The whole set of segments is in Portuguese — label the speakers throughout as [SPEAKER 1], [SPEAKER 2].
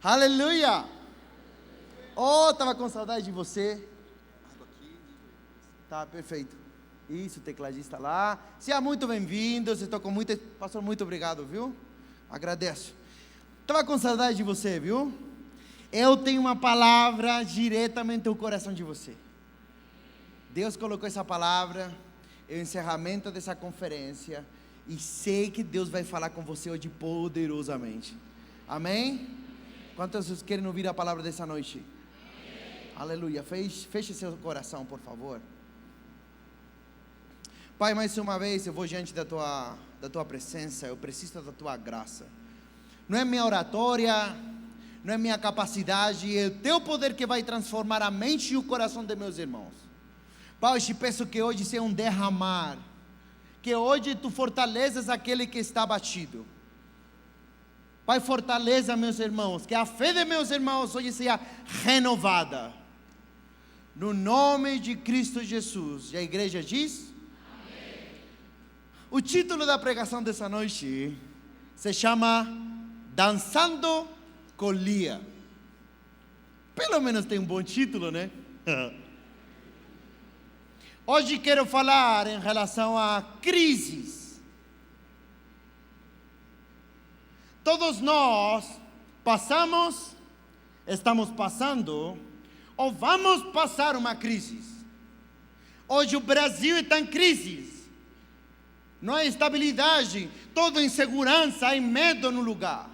[SPEAKER 1] Aleluia! Oh, estava com saudade de você. Tá, perfeito. Isso, tecladista lá. Seja muito bem-vindo. Estou com muito... Pastor, muito obrigado, viu? Agradeço. Estava com saudade de você, viu? Eu tenho uma palavra diretamente no coração de você. Deus colocou essa palavra, é o encerramento dessa conferência. E sei que Deus vai falar com você hoje poderosamente. Amém? Quantos vocês querem ouvir a palavra dessa noite? Amém. Aleluia. Feche seu coração, por favor. Pai, mais uma vez eu vou diante da tua presença. Eu preciso da tua graça. Não é minha oratória, não é minha capacidade, é o teu poder que vai transformar a mente e o coração de meus irmãos. Pai, eu te peço que hoje seja um derramar, que hoje tu fortaleças aquele que está abatido. Pai, fortaleça meus irmãos, que a fé de meus irmãos hoje seja renovada, no nome de Cristo Jesus. E a igreja diz? Amém. O título da pregação dessa noite se chama Dançando com Lia. Pelo menos tem um bom título, né? Hoje quero falar em relação a crises. Todos nós passamos, estamos passando, ou vamos passar uma crise. Hoje o Brasil está em crise. Não há estabilidade, toda insegurança, há medo no lugar.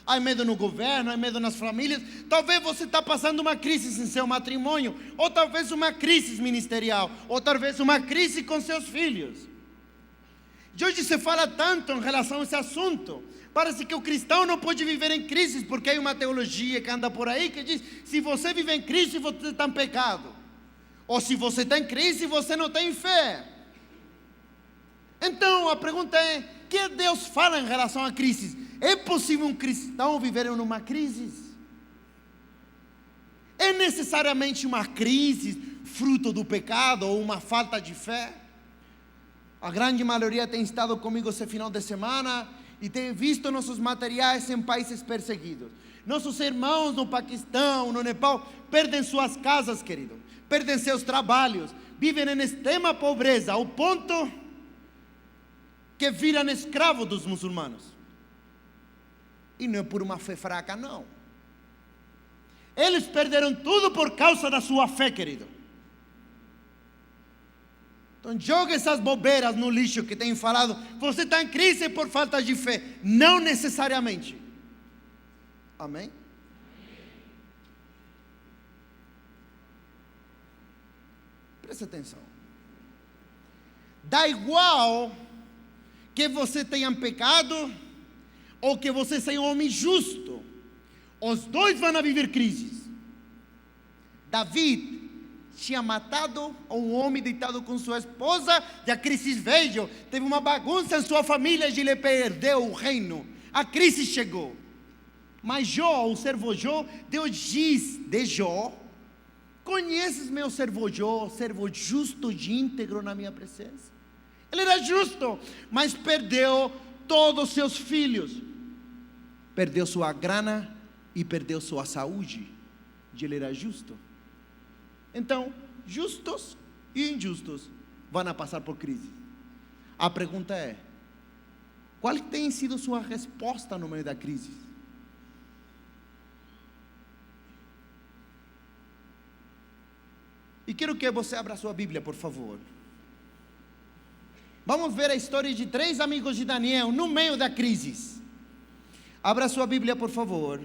[SPEAKER 1] Há medo no governo, há medo nas famílias. Talvez você está passando uma crise em seu matrimônio, ou talvez uma crise ministerial, ou talvez uma crise com seus filhos. E hoje se fala tanto em relação a esse assunto. Parece que o cristão não pode viver em crise, porque há uma teologia que anda por aí que diz: se você vive em crise, você está em pecado. Ou se você está em crise, você não tem fé. Então a pergunta é: o que Deus fala em relação a crises? É possível um cristão viver em uma crise? É necessariamente uma crise fruto do pecado ou uma falta de fé? A grande maioria tem estado comigo esse final de semana e tem visto nossos materiais em países perseguidos. Nossos irmãos no Paquistão, no Nepal, perdem suas casas, querido, perdem seus trabalhos, vivem em extrema pobreza, ao ponto que viram escravos dos muçulmanos. E não é por uma fé fraca, não. Eles perderam tudo por causa da sua fé, querido. Então joga essas bobeiras no lixo que tem falado. Você está em crise por falta de fé. Não necessariamente. Amém? Preste atenção. Dá igual que você tenha pecado ou que você seja um homem justo. Os dois vão viver crises. Davi tinha matado um homem deitado com sua esposa, e a crise veio, teve uma bagunça em sua família e ele perdeu o reino. A crise chegou. Mas Jó, o servo Jó, Deus diz de Jó: conheces meu servo Jó, servo justo e íntegro na minha presença? Ele era justo, mas perdeu todos os seus filhos, perdeu sua grana e perdeu sua saúde. E ele era justo. Então, justos e injustos vão passar por crise. A pergunta é: qual tem sido sua resposta no meio da crise? E quero que você abra sua Bíblia, por favor. Vamos ver a história de 3 amigos de Daniel no meio da crise. Abra sua Bíblia, por favor.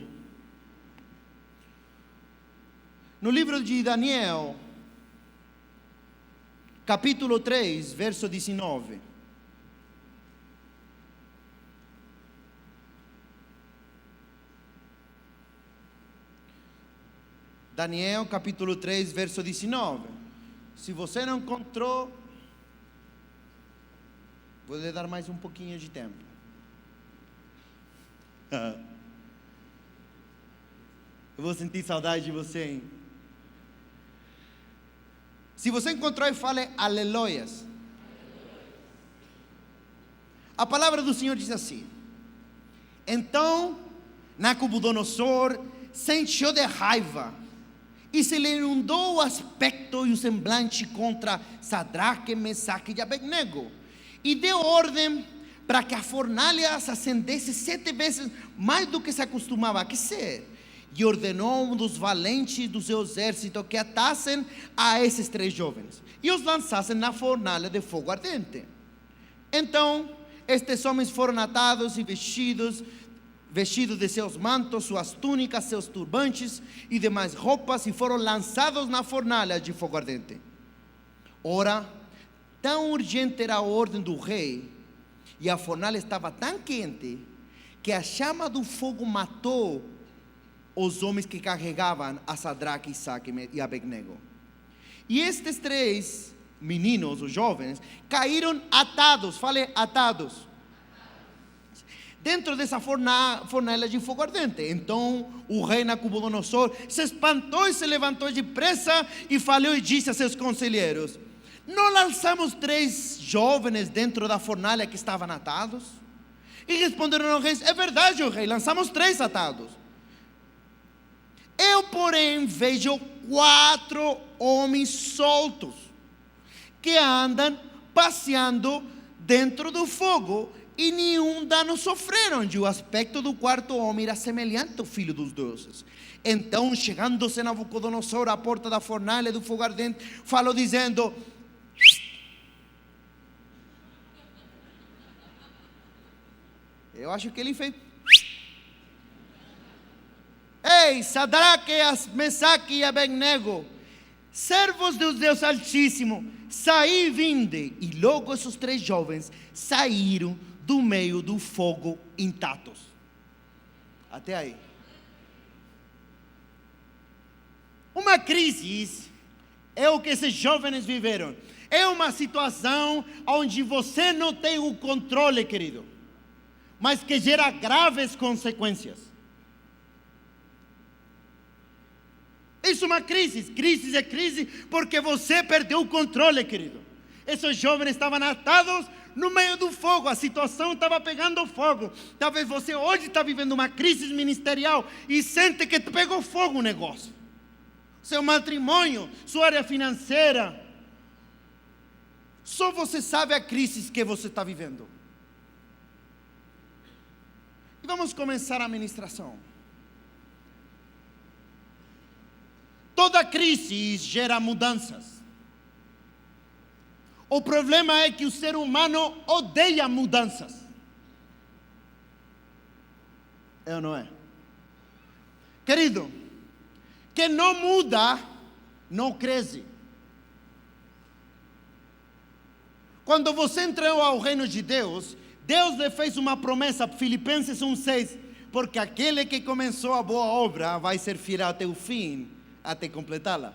[SPEAKER 1] No livro de Daniel, capítulo 3, verso 19. Daniel, capítulo 3, verso 19. Se você não encontrou, vou lhe dar mais um pouquinho de tempo. Eu vou sentir saudade de você, hein? Se você encontrou, fale aleluias. A palavra do Senhor diz assim: então Nabucodonosor se encheu de raiva e se lhe inundou o aspecto e o semblante contra Sadraque, Mesaque e Abednego, e deu ordem para que a fornalha se acendesse 7 vezes mais do que se acostumava a aquecer, e ordenou um dos valentes do seu exército que atassem a esses 3 jovens e os lançassem na fornalha de fogo ardente. Então estes homens foram atados e vestidos de seus mantos, suas túnicas, seus turbantes e demais roupas, e foram lançados na fornalha de fogo ardente. Ora, tão urgente era a ordem do rei, e a fornalha estava tão quente, que a chama do fogo matou os homens que carregavam a Sadraque, Isaque e Abednego. E estes 3 meninos, os jovens, caíram atados, fale atados, dentro dessa fornalha de fogo ardente. Então o rei Nabucodonosor se espantou e se levantou depressa e falou e disse a seus conselheiros: não lançamos 3 jovens dentro da fornalha que estavam atados? E responderam ao rei: é verdade, o rei, lançamos 3 atados. Eu, porém, vejo 4 homens soltos que andam passeando dentro do fogo, e nenhum dano sofreram. E o aspecto do 4º homem era semelhante ao filho dos deuses. Então, chegando-se Nabucodonosor à porta da fornalha do fogo ardente, falou dizendo: eu acho que ele fez: ei, Sadraque, Mesaque e Abednego, servos do Deus Altíssimo, saí e vinde. E logo esses 3 jovens saíram do meio do fogo intactos. Até aí. Uma crise é o que esses jovens viveram. É uma situação onde você não tem o controle, querido, mas que gera graves consequências. Isso é uma crise. Crise é crise porque você perdeu o controle, querido. Esses jovens estavam atados no meio do fogo, a situação estava pegando fogo. Talvez você hoje está vivendo uma crise ministerial e sente que pegou fogo o negócio. Seu matrimônio, sua área financeira. Só você sabe a crise que você está vivendo. E vamos começar a ministração. Toda crise gera mudanças. O problema é que o ser humano odeia mudanças. É ou não é? Querido, quem não muda, não cresce. Quando você entrou ao reino de Deus, Deus lhe fez uma promessa, Filipenses 1,6, porque aquele que começou a boa obra vai ser fiel até o fim, até completá-la.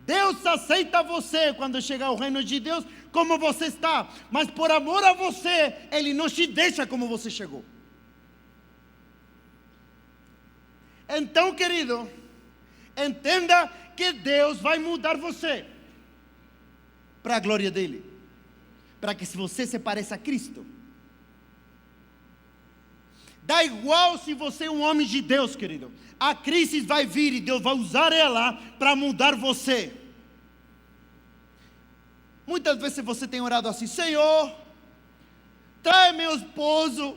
[SPEAKER 1] Deus aceita você quando chegar ao reino de Deus como você está, mas por amor a você, Ele não te deixa como você chegou. Então, querido, entenda que Deus vai mudar você para a glória dEle, para que você se pareça a Cristo. Dá igual se você é um homem de Deus, querido. A crise vai vir e Deus vai usar ela para mudar você. Muitas vezes você tem orado assim: Senhor, traz meu esposo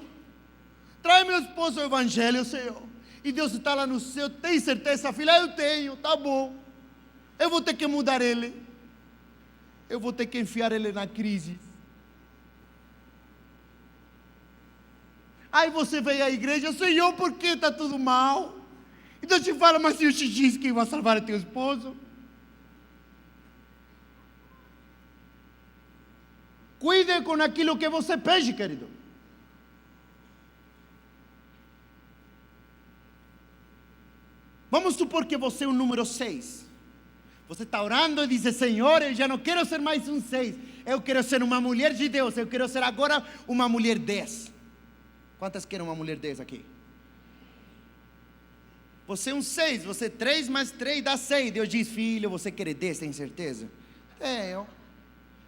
[SPEAKER 1] ao evangelho, Senhor. E Deus está lá no céu: tem certeza, filha? Eu tenho, tá bom. Eu vou ter que mudar ele. Eu vou ter que enfiar ele na crise. Aí você vem à igreja: Senhor, por que está tudo mal? E Deus te fala: mas eu te disse que vai salvar teu esposo. Cuide com aquilo que você pede, querido. Vamos supor que você é o número 6. Você está orando e diz: Senhor, eu já não quero ser mais um 6. Eu quero ser uma mulher de Deus. Eu quero ser agora uma mulher 10. Quantas querem uma mulher 10 aqui? Você é um 6. Você 3 mais 3 dá 6. Deus diz: filho, você quer 10, tem certeza? Tenho.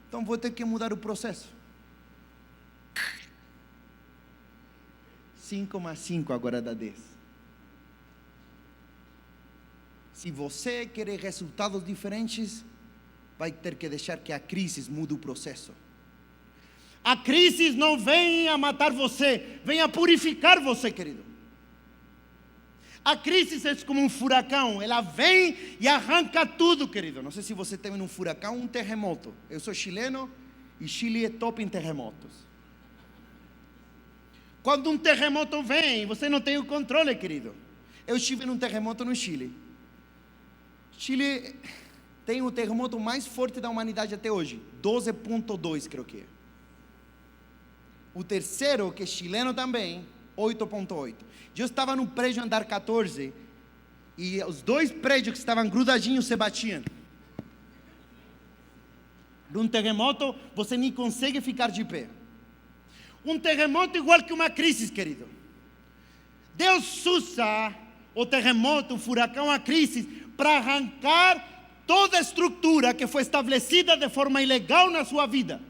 [SPEAKER 1] Então vou ter que mudar o processo. 5 mais 5 agora dá 10. Se você quer resultados diferentes, vai ter que deixar que a crise mude o processo. A crise não vem a matar você, vem a purificar você, querido. A crise é como um furacão, ela vem e arranca tudo, querido. Não sei se você teve um furacão ou um terremoto. Eu sou chileno e Chile é top em terremotos. Quando um terremoto vem, você não tem o controle, querido. Eu estive num terremoto no Chile. Chile tem o terremoto mais forte da humanidade até hoje, 12.2, creio que é. O terceiro, que é chileno também, 8.8. Eu estava no prédio andar 14 e os dois prédios que estavam grudadinhos se batiam. Num terremoto, você nem consegue ficar de pé. Um terremoto igual que uma crise, querido. Deus usa o terremoto, o furacão, a crise, para arrancar toda a estrutura que foi estabelecida de forma ilegal na sua vida.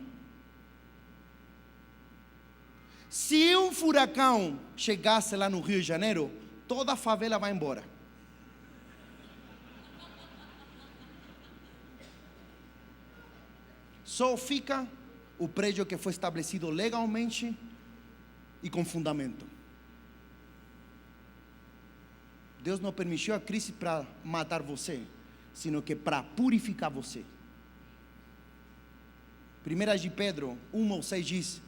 [SPEAKER 1] Se um furacão chegasse lá no Rio de Janeiro, toda a favela vai embora. Só fica o prédio que foi estabelecido legalmente e com fundamento. Deus não permitiu a crise para matar você, sino que para purificar você. 1 de Pedro 1:6 diz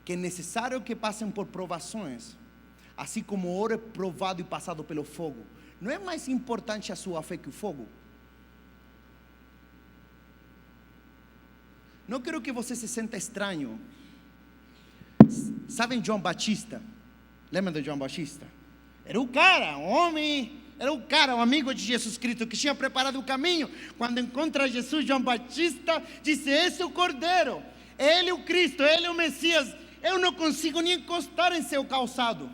[SPEAKER 1] que é necessário que passem por provações, assim como o ouro é provado e passado pelo fogo. Não é mais importante a sua fé que o fogo? Não quero que você se sinta estranho. Sabem João Batista? Lembra de João Batista? Era o cara, um homem, era o cara, um amigo de Jesus Cristo, que tinha preparado o caminho. Quando encontra Jesus, João Batista disse: esse é o Cordeiro, ele é o Cristo, ele é o Messias. Eu não consigo nem encostar em seu calçado.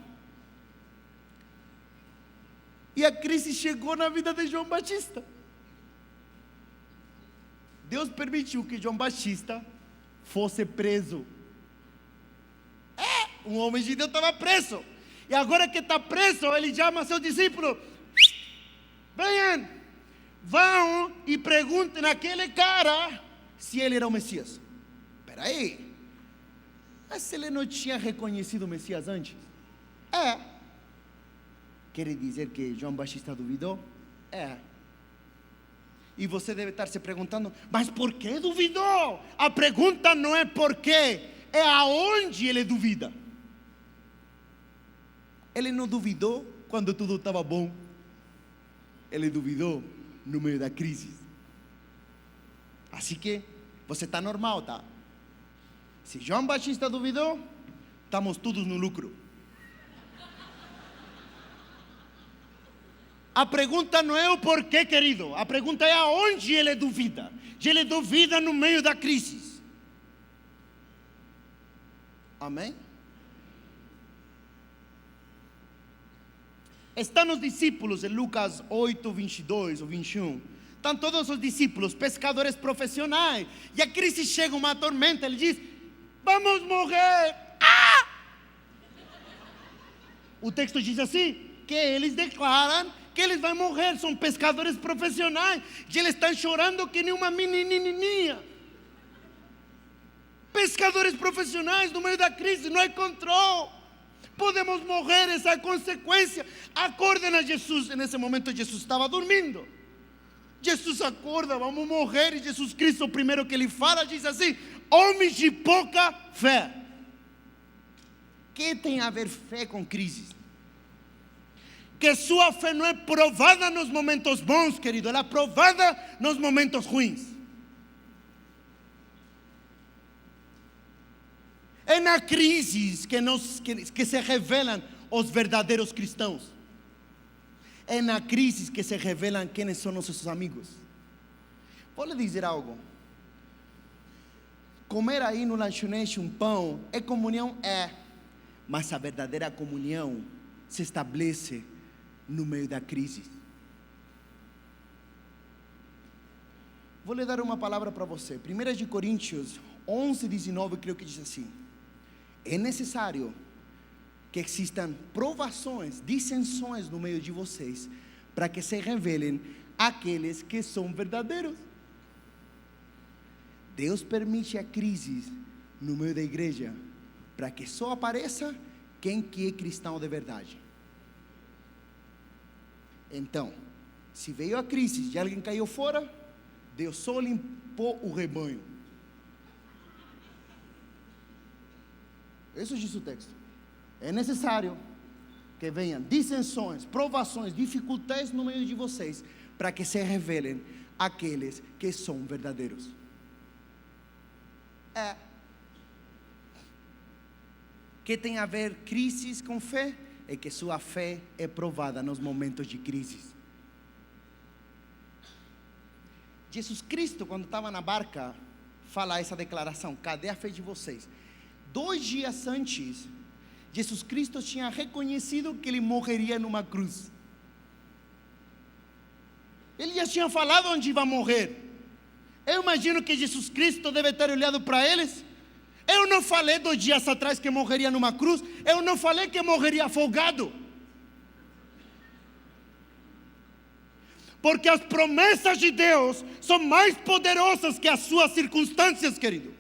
[SPEAKER 1] E a crise chegou na vida de João Batista. Deus permitiu que João Batista fosse preso. Um homem de Deus estava preso. E agora que está preso, ele chama seu discípulo: venham, vão e perguntem naquele cara se ele era o Messias. Espera aí, mas ele não tinha reconhecido o Messias antes? Quer dizer que João Batista duvidou? E você deve estar se perguntando: mas por que duvidou? A pergunta não é por quê, é aonde ele duvida. Ele não duvidou quando tudo estava bom. Ele duvidou no meio da crise. Assim que você está normal, tá? Se João Batista duvidou, estamos todos no lucro. A pergunta não é o porquê, querido. A pergunta é aonde ele duvida. E ele duvida no meio da crise. Amém? Estão os discípulos em Lucas 8, 22 ou 21. Estão todos os discípulos, pescadores profissionais. E a crise chega, uma tormenta. Ele diz: vamos morrer. O texto diz assim, que eles declaram que eles vão morrer. São pescadores profissionais. E eles estão chorando que nem uma menininha. Pescadores profissionais no meio da crise, não há controle. Podemos morrer, essa é a consequência. Acordem a Jesus. Nesse momento Jesus estava dormindo. Jesus acorda, vamos morrer. E Jesus Cristo, o primeiro que ele fala, diz assim: homens de pouca fé. Que tem a ver fé com crises? Que sua fé não é provada nos momentos bons, querido, ela é provada nos momentos ruins. É na crise que se revelam os verdadeiros cristãos. É na crise que se revelam quem são nossos amigos. Vou lhe dizer algo. Comer aí no lanchonete um pão é comunhão? Mas a verdadeira comunhão se estabelece no meio da crise. Vou lhe dar uma palavra para você. 1 Coríntios 11, 19, creio que diz assim: é necessário que existam provações, dissensões no meio de vocês, para que se revelem aqueles que são verdadeiros. Deus permite a crise no meio da igreja, para que só apareça quem que é cristão de verdade. Então, se veio a crise e alguém caiu fora, Deus só limpou o rebanho. Isso diz o texto. É necessário que venham dissensões, provações, dificuldades no meio de vocês, para que se revelem aqueles que são verdadeiros. Que tem a ver crises com fé? É que sua fé é provada nos momentos de crise. Jesus Cristo, quando estava na barca, fala essa declaração: cadê a fé de vocês? 2 dias antes, Jesus Cristo tinha reconhecido que ele morreria numa cruz. Ele já tinha falado onde ia morrer. Eu imagino que Jesus Cristo deve ter olhado para eles. Eu não falei 2 dias atrás que morreria numa cruz. Eu não falei que morreria afogado. Porque as promessas de Deus são mais poderosas que as suas circunstâncias, querido.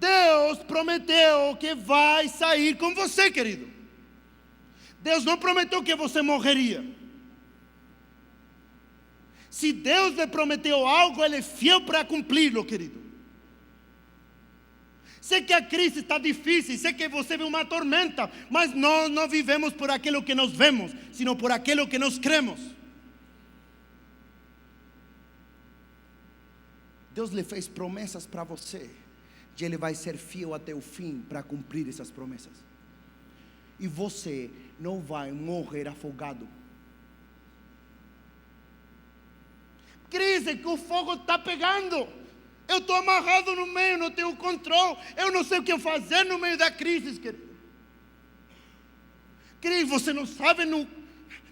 [SPEAKER 1] Deus prometeu que vai sair com você, querido. Deus não prometeu que você morreria. Se Deus lhe prometeu algo, Ele é fiel para cumpri-lo, querido. Sei que a crise está difícil, sei que você vê uma tormenta, mas nós não vivemos por aquilo que nós vemos, sino por aquilo que nós cremos. Deus lhe fez promessas para você, e Ele vai ser fiel até o fim para cumprir essas promessas. E você não vai morrer afogado. Crise, que o fogo está pegando. Eu estou amarrado no meio, não tenho controle. Eu não sei o que fazer no meio da crise, querido. Crise, você não sabe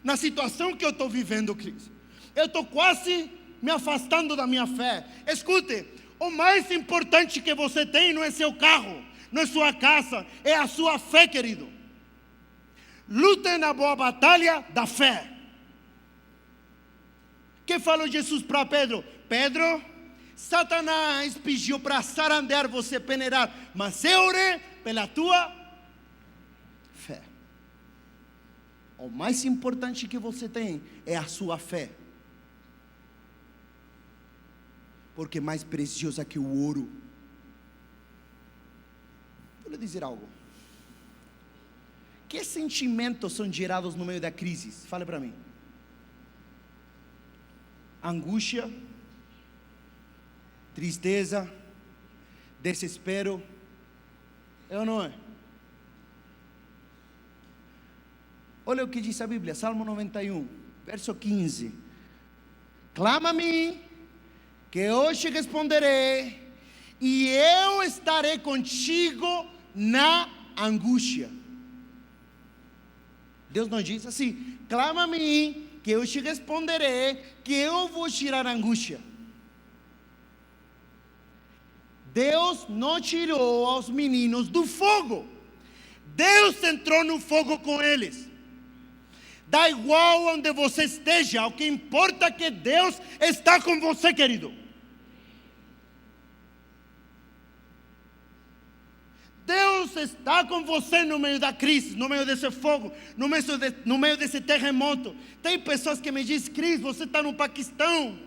[SPEAKER 1] na situação que eu estou vivendo, crise. Eu estou quase me afastando da minha fé. Escute, o mais importante que você tem não é seu carro, não é sua casa, é a sua fé, querido. Lute na boa batalha da fé. Que falou Jesus para Pedro? Pedro, Satanás pediu para zarandear você, peneirar, mas eu orei pela tua fé. O mais importante que você tem é a sua fé. Porque mais preciosa que o ouro. Vou lhe dizer algo. Que sentimentos são gerados no meio da crise? Fale para mim. Angústia, tristeza, desespero, é ou não é? Olha o que diz a Bíblia, Salmo 91, verso 15: clama a mim, que eu te responderei, e eu estarei contigo na angústia. Deus não diz assim: clama a mim, que eu te responderei, que eu vou tirar a angústia. Deus não tirou os meninos do fogo. Deus entrou no fogo com eles. Dá igual onde você esteja, o que importa é que Deus está com você, querido. Deus está com você no meio da crise, no meio desse fogo, no meio desse terremoto. Tem pessoas que me dizem: Cris, você está no Paquistão,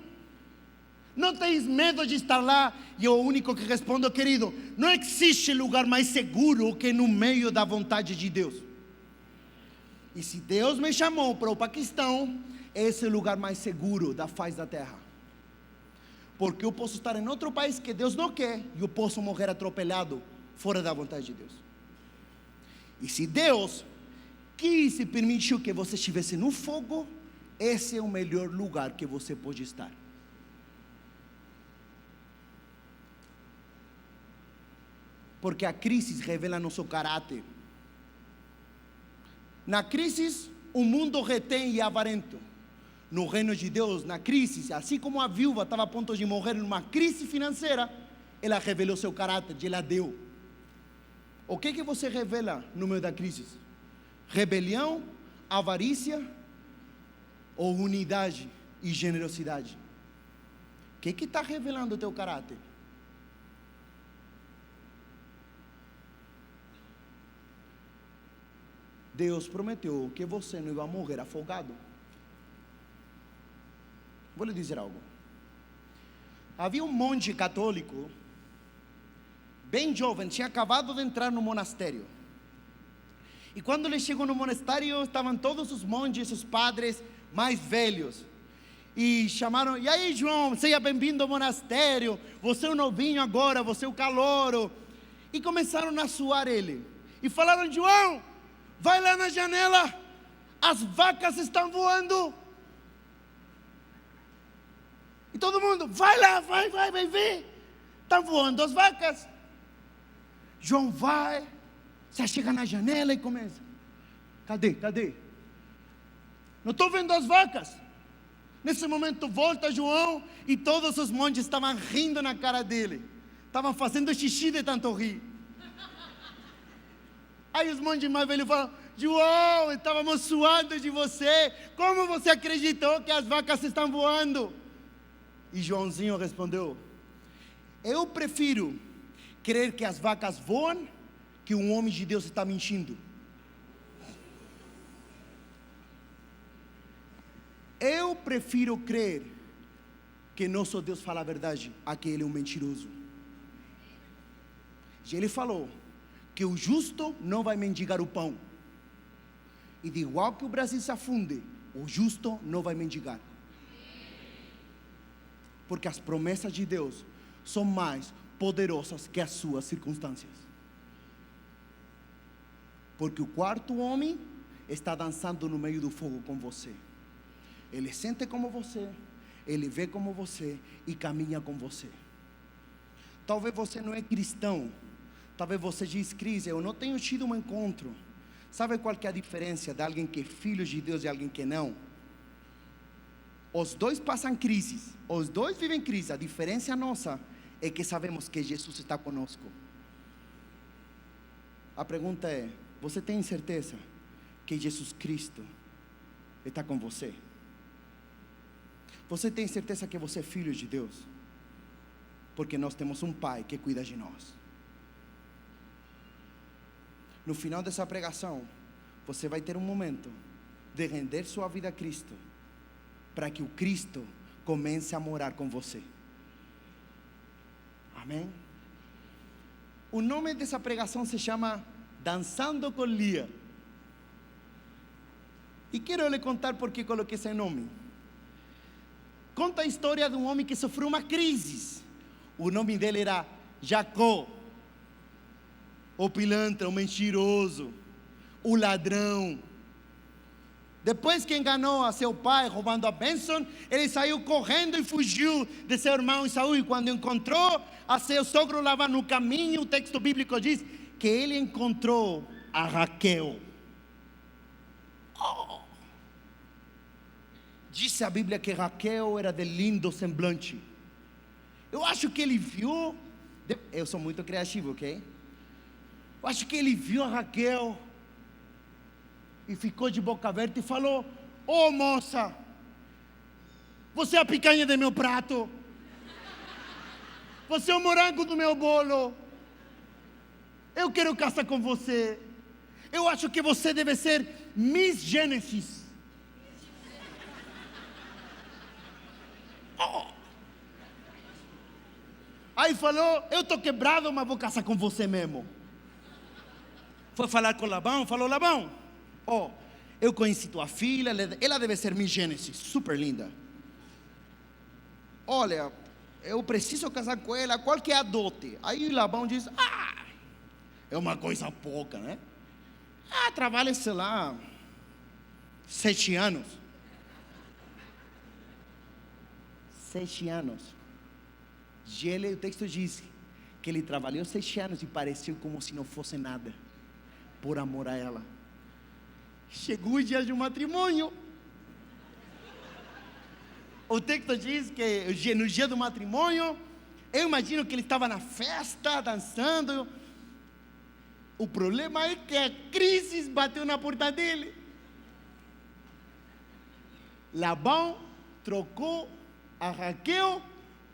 [SPEAKER 1] não tens medo de estar lá? E eu, o único que respondo: querido, não existe lugar mais seguro que no meio da vontade de Deus. E se Deus me chamou para o Paquistão, esse é o lugar mais seguro da face da terra. Porque eu posso estar em outro país que Deus não quer, e eu posso morrer atropelado fora da vontade de Deus. E se Deus quis e permitiu que você estivesse no fogo, esse é o melhor lugar que você pode estar. Porque a crise revela nosso caráter. Na crise, o mundo retém e é avarento. No reino de Deus, na crise, assim como a viúva estava a ponto de morrer numa crise financeira, ela revelou seu caráter e ela deu. O que você revela no meio da crise? Rebelião, avarícia ou unidade e generosidade? O que está revelando o teu caráter? Deus prometeu que você não ia morrer afogado. Vou lhe dizer algo. Havia um monge católico, bem jovem, tinha acabado de entrar no monastério. E quando ele chegou no monastério, estavam todos os monges, os padres mais velhos. E chamaram: e aí, João, seja bem-vindo ao monastério, você é o novinho agora, você é o calouro. E começaram a suar ele. E falaram: João, vai lá na janela, as vacas estão voando. E todo mundo: vai lá, vai ver, estão voando as vacas. João vai, você chega na janela e começa: cadê? Não estou vendo as vacas. Nesse momento volta João e todos os monges estavam rindo na cara dele, estavam fazendo xixi de tanto rir. Aí os monges mais velhos falam: João, estávamos suando de você, como você acreditou que as vacas estão voando? E Joãozinho respondeu: eu prefiro crer que as vacas voam, que um homem de Deus está mentindo. Eu prefiro crer que nosso Deus fala a verdade, a que Ele é um mentiroso. E Ele falou que o justo não vai mendigar o pão. E de igual que o Brasil se afunde, o justo não vai mendigar. Porque as promessas de Deus são mais poderosas que as suas circunstâncias. Porque o quarto homem está dançando no meio do fogo com você. Ele sente como você, ele vê como você e caminha com você. Talvez você não é cristão, talvez você diz: Cris, eu não tenho tido um encontro. Sabe qual que é a diferença de alguém que é filho de Deus e alguém que não? Os dois passam crises, os dois vivem crise. A diferença nossa é que sabemos que Jesus está conosco. A pergunta é: você tem certeza que Jesus Cristo está com você? Você tem certeza que você é filho de Deus? Porque nós temos um Pai que cuida de nós. No final dessa pregação, você vai ter um momento de render sua vida a Cristo, para que o Cristo comece a morar com você. Amém? O nome dessa pregação se chama Dançando com Lia. E quero lhe contar por que coloquei esse nome. Conta a história de um homem que sofreu uma crise. O nome dele era Jacó. O pilantra, o mentiroso, o ladrão. Depois que enganou a seu pai, roubando a bênção, ele saiu correndo e fugiu de seu irmão Esaú. E quando encontrou a seu sogro Labão no caminho, o texto bíblico diz que ele encontrou a Raquel. Diz a Bíblia que Raquel era de lindo semblante. Eu acho que ele viu, eu sou muito criativo, ok? Eu acho que ele viu a Raquel e ficou de boca aberta e falou: ô moça, você é a picanha do meu prato, você é o morango do meu bolo, eu quero casar com você, eu acho que você deve ser Miss Gênesis. Aí falou: eu estou quebrado, mas vou casar com você mesmo. Foi falar com Labão, falou: Labão, eu conheci tua filha, ela deve ser Miss Gênesis, super linda. Olha, eu preciso casar com ela, qual que é a dote? Aí Labão diz: é uma coisa pouca, né? Trabalha, sei lá, 7 anos. 7 anos. E o texto diz que ele trabalhou 7 anos e pareceu como se não fosse nada, por amor a ela. Chegou o dia de matrimônio. O texto diz que no dia do matrimônio, eu imagino que ele estava na festa, dançando. O problema é que a crise bateu na porta dele. Labão trocou a Raquel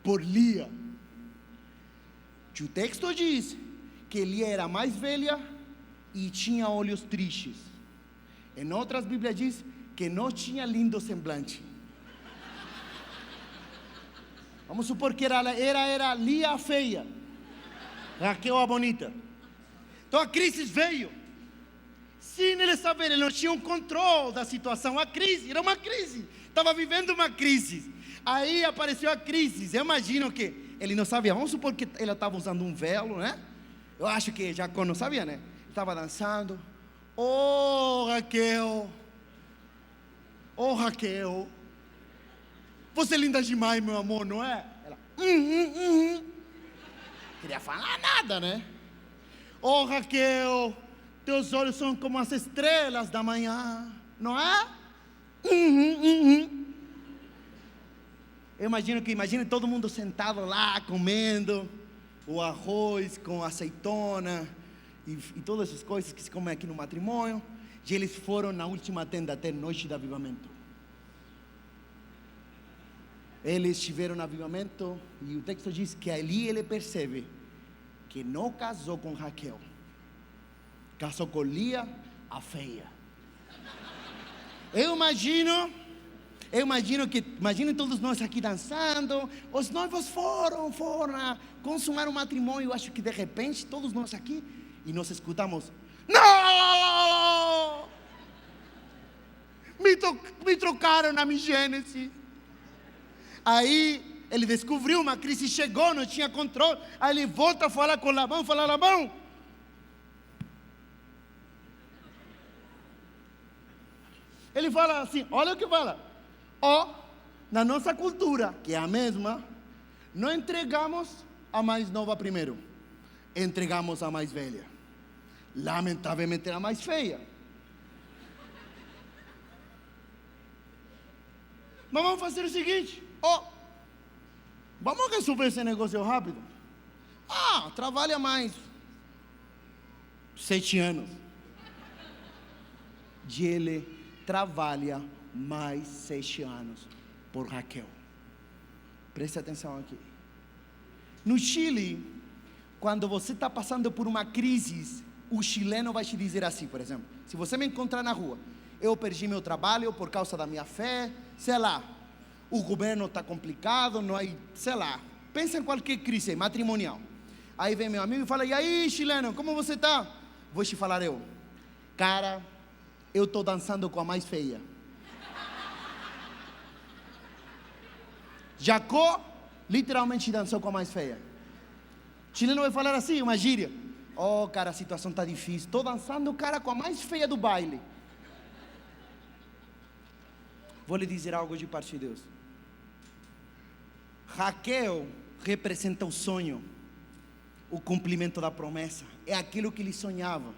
[SPEAKER 1] por Lia. E o texto diz que Lia era mais velha e tinha olhos tristes. Em outras Bíblias diz que não tinha lindo semblante. Vamos supor que era Lia a feia, Raquel a bonita. Então a crise veio. Sem ele saber, ele não tinha um controle da situação. A crise, era uma crise. Estava vivendo uma crise. Aí apareceu a crise. Eu imagino que ele não sabia. Vamos supor que ele estava usando um velo, né? Eu acho que Jacó não sabia, né? Estava dançando. Oh, Raquel. Oh, Raquel. Você é linda demais, meu amor, não é? Ela, Queria falar nada, né? Oh, Raquel, teus olhos são como as estrelas da manhã, não é? Eu imagino todo mundo sentado lá, comendo o arroz com azeitona e todas essas coisas que se comem aqui no matrimônio. E eles foram na última tenda até noite de avivamento. Eles estiveram no avivamento e o texto diz que ali ele percebe que não casou com Raquel, casou com Lia, a feia. Eu imagino todos nós aqui dançando, os noivos foram consumar o matrimônio. Eu acho que de repente todos nós aqui, e nós escutamos, não! Me trocaram na minha Gênesis. Aí ele descobriu, uma crise chegou, não tinha controle. Aí ele volta a falar com Labão, Labão, ele fala assim, olha o que fala. Na nossa cultura, que é a mesma, não entregamos a mais nova primeiro, entregamos a mais velha. Lamentavelmente era a mais feia. Mas vamos fazer o seguinte, vamos resolver esse negócio rápido. Trabalha mais 7 anos. E ele trabalha mais 7 anos por Raquel. Preste atenção aqui. No Chile, quando você está passando por uma crise, o chileno vai te dizer assim, por exemplo, se você me encontrar na rua, eu perdi meu trabalho por causa da minha fé, sei lá, o governo está complicado, não há, sei lá, pensa em qualquer crise matrimonial. Aí vem meu amigo e fala, e aí, chileno, como você está? Vou te falar cara, eu estou dançando com a mais feia. Jacó literalmente dançou com a mais feia. O chileno vai falar assim, uma gíria. Cara, a situação está difícil. Estou dançando, cara, com a mais feia do baile. Vou lhe dizer algo de parte de Deus. Raquel representa o sonho, o cumprimento da promessa. É aquilo que ele sonhava.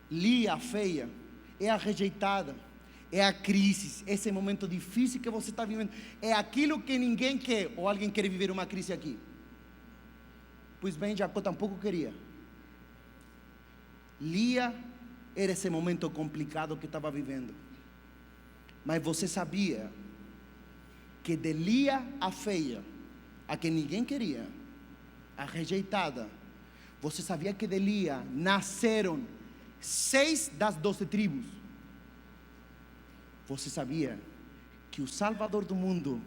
[SPEAKER 1] Lia, a feia, é a rejeitada. É a crise, esse momento difícil que você está vivendo. É aquilo que ninguém quer. Ou alguém quer viver uma crise aqui? Pois bem, Jacó tampouco queria. Lia era esse momento complicado que estava vivendo. Mas você sabia que de Lia a feia, a que ninguém queria, a rejeitada, você sabia que de Lia nasceram 6 das 12 tribos? Você sabia que o Salvador do mundo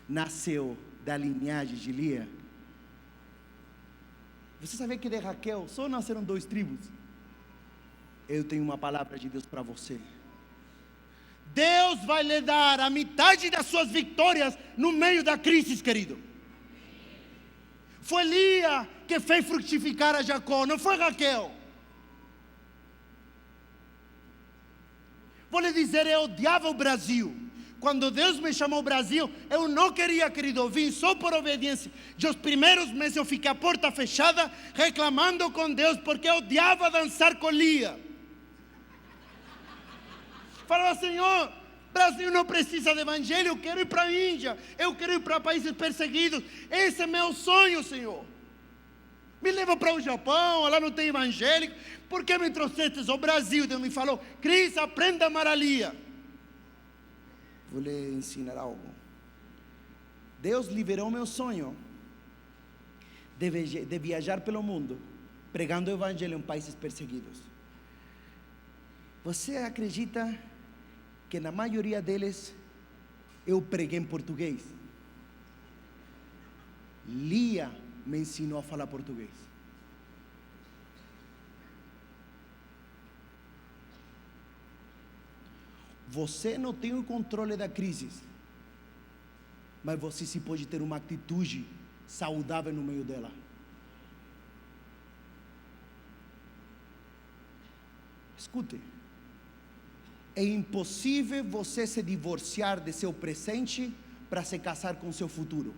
[SPEAKER 1] nasceu da linhagem de Lia? Você sabia que de Raquel só nasceram 2 tribos? Eu tenho uma palavra de Deus para você. Deus vai lhe dar a metade das suas vitórias no meio da crise, querido. Foi Lia que fez frutificar a Jacó, não foi Raquel. Vou lhe dizer, eu odiava o Brasil. Quando Deus me chamou ao Brasil, eu não queria, querido, eu vim só por obediência. E os primeiros meses eu fiquei a porta fechada, reclamando com Deus, porque eu odiava dançar com Lia. Falava, Senhor, Brasil não precisa de evangelho, eu quero ir para a Índia, eu quero ir para países perseguidos, esse é meu sonho, Senhor. Me leva para o Japão, lá não tem evangélico. Por que me trouxeste ao Brasil? Deus me falou: Cris, aprenda a amar ali. Vou lhe ensinar algo. Deus liberou meu sonho de viajar pelo mundo, pregando o evangelho em países perseguidos. Você acredita que na maioria deles eu preguei em português? Lia me ensinou a falar português. Você não tem o controle da crise, mas você se pode ter uma atitude saudável no meio dela. Escute, é impossível você se divorciar de seu presente para se casar com seu futuro.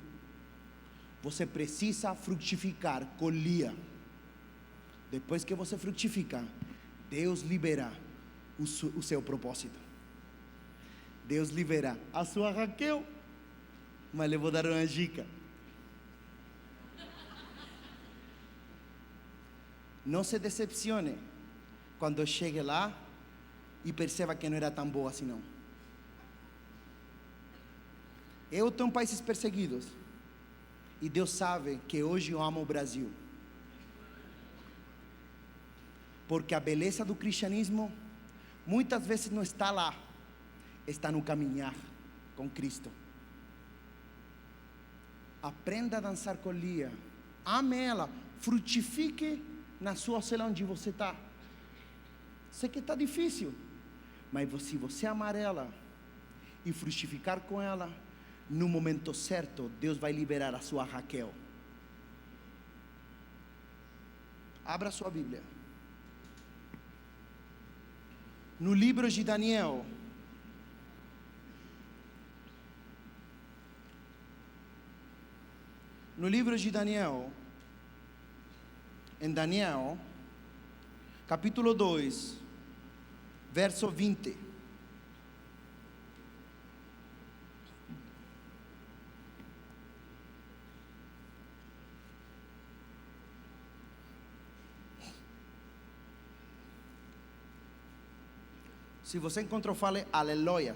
[SPEAKER 1] Você precisa frutificar, colher. Depois que você frutificar, Deus libera o seu propósito. Deus libera a sua Raquel. Mas eu vou dar uma dica. Não se decepcione quando chegue lá e perceba que não era tão boa assim não. Eu estou em países perseguidos e Deus sabe que hoje eu amo o Brasil, porque a beleza do cristianismo muitas vezes não está lá, está no caminhar com Cristo. Aprenda a dançar com Lia, ame ela, frutifique na sua cela onde você está. Sei que está difícil, mas se você amar ela e frutificar com ela, no momento certo, Deus vai liberar a sua Raquel. Abra sua Bíblia no livro de Daniel. No livro de Daniel, em Daniel, capítulo 2, verso 20. Se você encontrou, fale aleluia.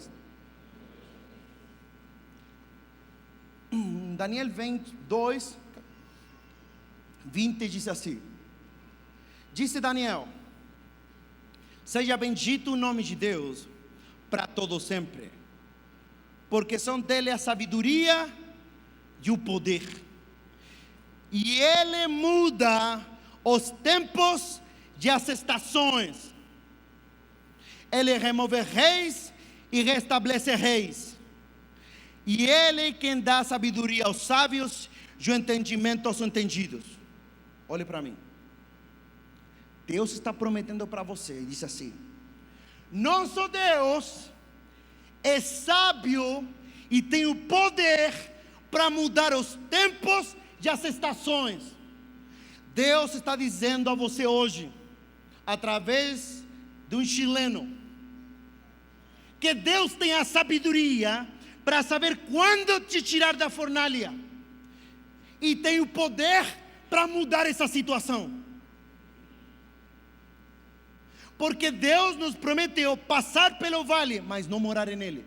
[SPEAKER 1] Daniel 2, 20 diz assim: disse Daniel: seja bendito o nome de Deus para todo sempre, porque são dele a sabedoria e o poder, e ele muda os tempos e as estações. Ele remove reis e restabelece reis, e ele quem dá sabedoria aos sábios e o entendimento aos entendidos. Olhe para mim. Deus está prometendo para você, diz assim: nosso Deus é sábio e tem o poder para mudar os tempos e as estações. Deus está dizendo a você hoje, através de um chileno, que Deus tem a sabedoria para saber quando te tirar da fornalha, e tem o poder para mudar essa situação. Porque Deus nos prometeu passar pelo vale, mas não morar nele.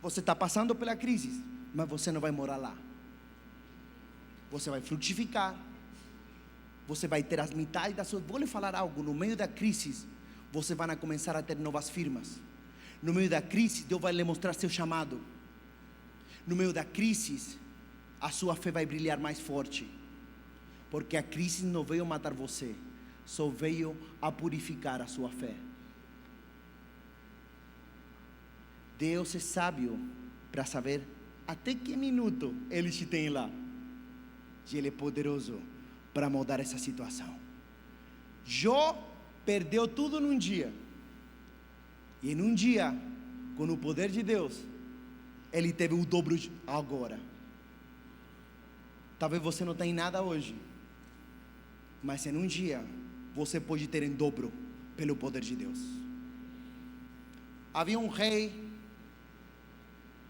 [SPEAKER 1] Você está passando pela crise, mas você não vai morar lá. Você vai frutificar. Você vai ter as metades da sua... Vou lhe falar algo, no meio da crise, você vai começar a ter novas firmas. No meio da crise, Deus vai lhe mostrar seu chamado. No meio da crise, a sua fé vai brilhar mais forte. Porque a crise não veio matar você, só veio a purificar a sua fé. Deus é sábio para saber até que minuto Ele te tem lá. E Ele é poderoso para mudar essa situação. Jó perdeu tudo num dia. E num dia, com o poder de Deus, ele teve o dobro agora. Talvez você não tenha nada hoje, mas em um dia, você pode ter em dobro pelo poder de Deus. Havia um rei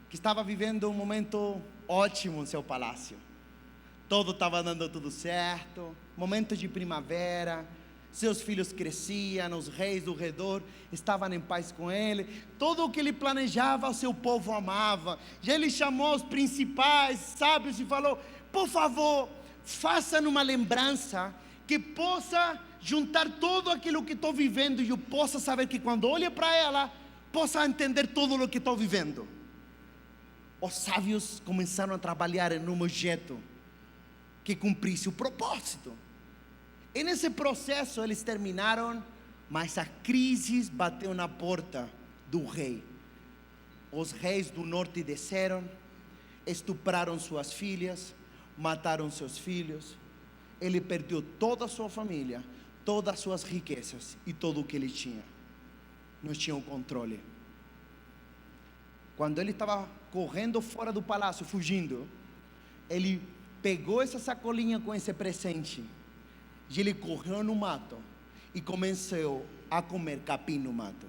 [SPEAKER 1] que estava vivendo um momento ótimo em seu palácio. Todo estava dando tudo certo. Momento de primavera. Seus filhos cresciam, os reis do redor estavam em paz com ele. Tudo o que ele planejava, o seu povo amava. Já ele chamou os principais sábios e falou: por favor, faça uma lembrança que possa juntar tudo aquilo que estou vivendo, e eu possa saber que quando olhe para ela, possa entender tudo o que estou vivendo. Os sábios começaram a trabalhar em um jeito que cumprisse o propósito. E nesse processo eles terminaram, mas a crise bateu na porta do rei. Os reis do norte desceram, estupraram suas filhas, mataram seus filhos. Ele perdeu toda a sua família, todas as suas riquezas e tudo o que ele tinha. Não tinha o controle. Quando ele estava correndo fora do palácio, fugindo, ele pegou essa sacolinha com esse presente e ele correu no mato e começou a comer capim no mato.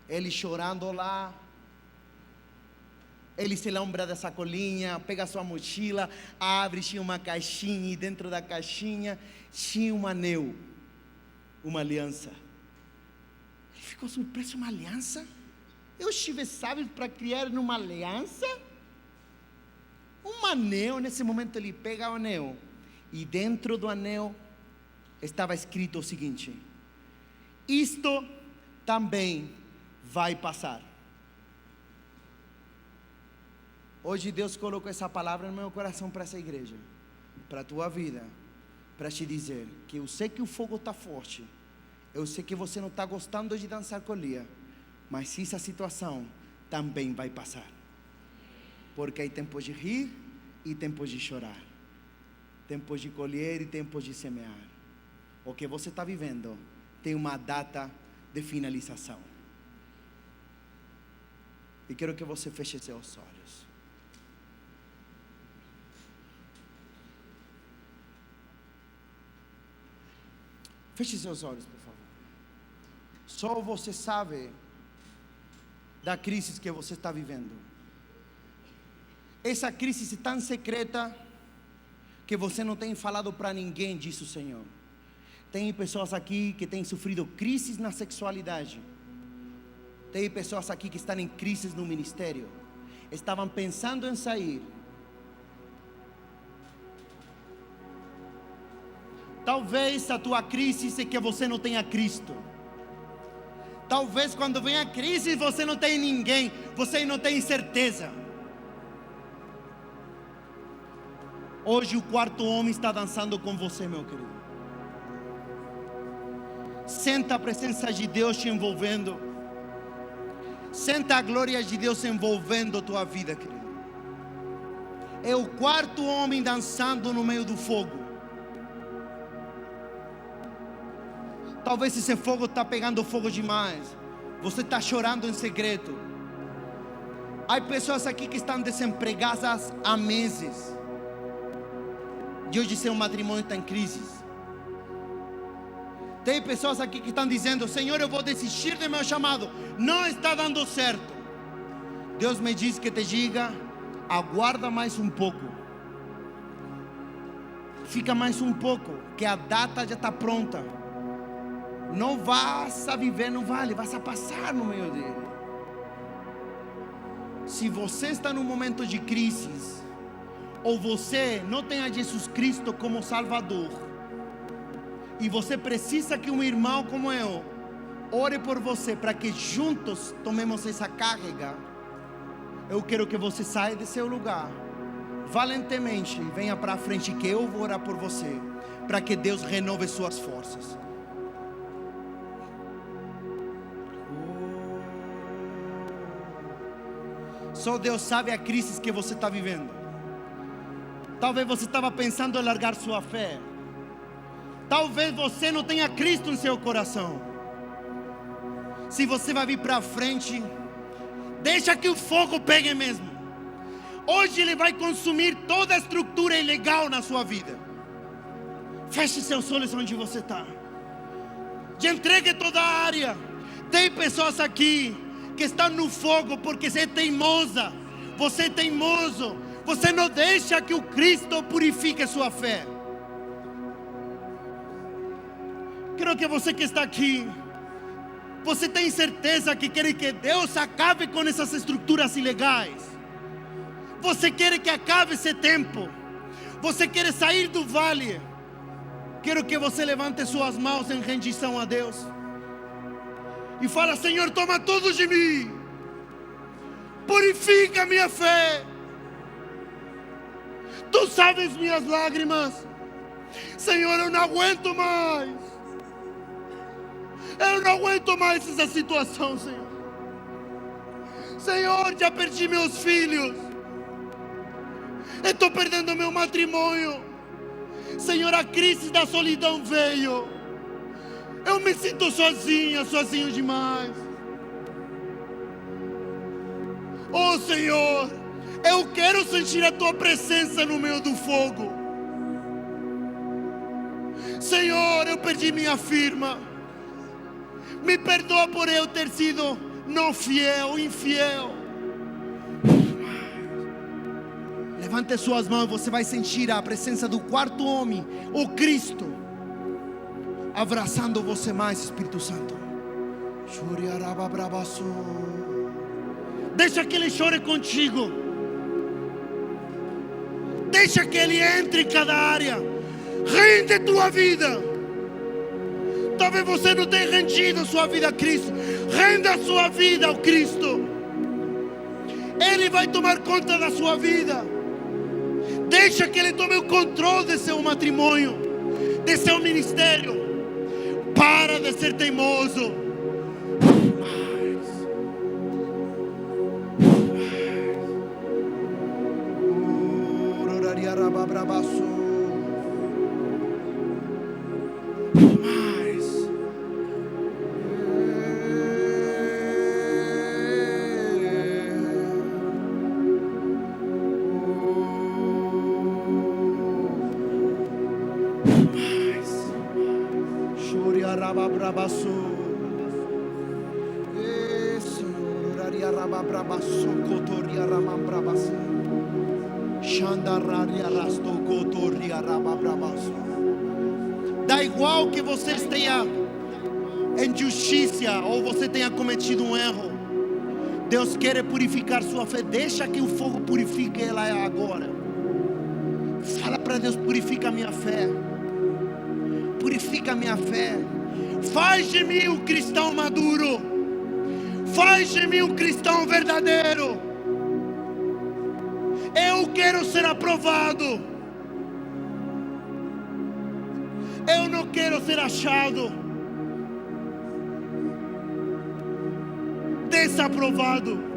[SPEAKER 1] Ele chorando lá, ele se lembra da sacolinha, pega sua mochila, abre, tinha uma caixinha, e dentro da caixinha tinha um anel, uma aliança. Ele ficou surpreso: uma aliança? Eu estive sábio para criar uma aliança? Um anel. Nesse momento ele pega o anel, e dentro do anel estava escrito o seguinte: isto também vai passar. Hoje Deus colocou essa palavra no meu coração para essa igreja, para a tua vida, para te dizer que eu sei que o fogo está forte, eu sei que você não está gostando de dançar com Lia, mas essa situação também vai passar, porque há tempos de rir e tempos de chorar, tempos de colher e tempos de semear. O que você está vivendo tem uma data de finalização. E quero que você feche seus olhos. Feche seus olhos, por favor. Só você sabe da crise que você está vivendo. Essa crise é tão secreta que você não tem falado para ninguém disso, Senhor. Tem pessoas aqui que têm sofrido crises na sexualidade. Tem pessoas aqui que estão em crises no ministério. Estavam pensando em sair. Talvez a tua crise é que você não tenha Cristo. Talvez quando vem a crise você não tem ninguém, você não tem certeza. Hoje o quarto homem está dançando com você, meu querido. Senta a presença de Deus te envolvendo. Senta a glória de Deus envolvendo a tua vida, querido. É o quarto homem dançando no meio do fogo. Talvez esse fogo está pegando fogo demais. Você está chorando em segredo. Há pessoas aqui que estão desempregadas há meses. E hoje seu matrimônio está em crise. Tem pessoas aqui que estão dizendo: Senhor, eu vou desistir do meu chamado, não está dando certo. Deus me diz que te diga: aguarda mais um pouco. Fica mais um pouco, que a data já está pronta. Não vas a viver no vale, vas a passar no meio dele. Se você está num momento de crise, ou você não tem a Jesus Cristo como Salvador, e você precisa que um irmão como eu ore por você, para que juntos tomemos essa carga, eu quero que você saia de seu lugar, valentemente, venha para a frente, que eu vou orar por você, para que Deus renove suas forças. Só Deus sabe a crise que você está vivendo. Talvez você estava pensando em largar sua fé. Talvez você não tenha Cristo em seu coração. Se você vai vir para frente, deixa que o fogo pegue mesmo. Hoje ele vai consumir toda a estrutura ilegal na sua vida. Feche seus olhos onde você está. E entregue toda a área. Tem pessoas aqui que estão no fogo porque você é teimosa. Você é teimoso. Você não deixa que o Cristo purifique sua fé. Quero que você que está aqui, você tem certeza que quer que Deus acabe com essas estruturas ilegais? Você quer que acabe esse tempo? Você quer sair do vale? Quero que você levante suas mãos em rendição a Deus e fala: Senhor, toma tudo de mim, purifica minha fé. Tu sabes minhas lágrimas, Senhor, eu não aguento mais. Eu não aguento mais essa situação, Senhor. Senhor, já perdi meus filhos. Eu estou perdendo meu matrimônio. Senhor, a crise da solidão veio. Eu me sinto sozinha, sozinho demais. Oh, Senhor, eu quero sentir a Tua presença no meio do fogo. Senhor, eu perdi minha firma. Me perdoa por eu ter sido não fiel, infiel. Levante suas mãos, você vai sentir a presença do quarto homem, o Cristo, abraçando você mais, Espírito Santo. Deixa que Ele chore contigo. Deixa que Ele entre em cada área. Rende tua vida. Talvez você não tenha rendido sua vida a Cristo. Renda a sua vida ao Cristo. Ele vai tomar conta da sua vida. Deixa que Ele tome o controle de seu matrimônio, de seu ministério. Para de ser teimoso. Dá igual que você esteja em justiça ou você tenha cometido um erro. Deus quer purificar sua fé. Deixa que o fogo purifique ela agora. Fala para Deus: purifica a minha fé. Purifica a minha fé. Faz de mim um cristão maduro. Faz de mim um cristão verdadeiro. Eu quero ser aprovado. Eu não quero ser achado desaprovado.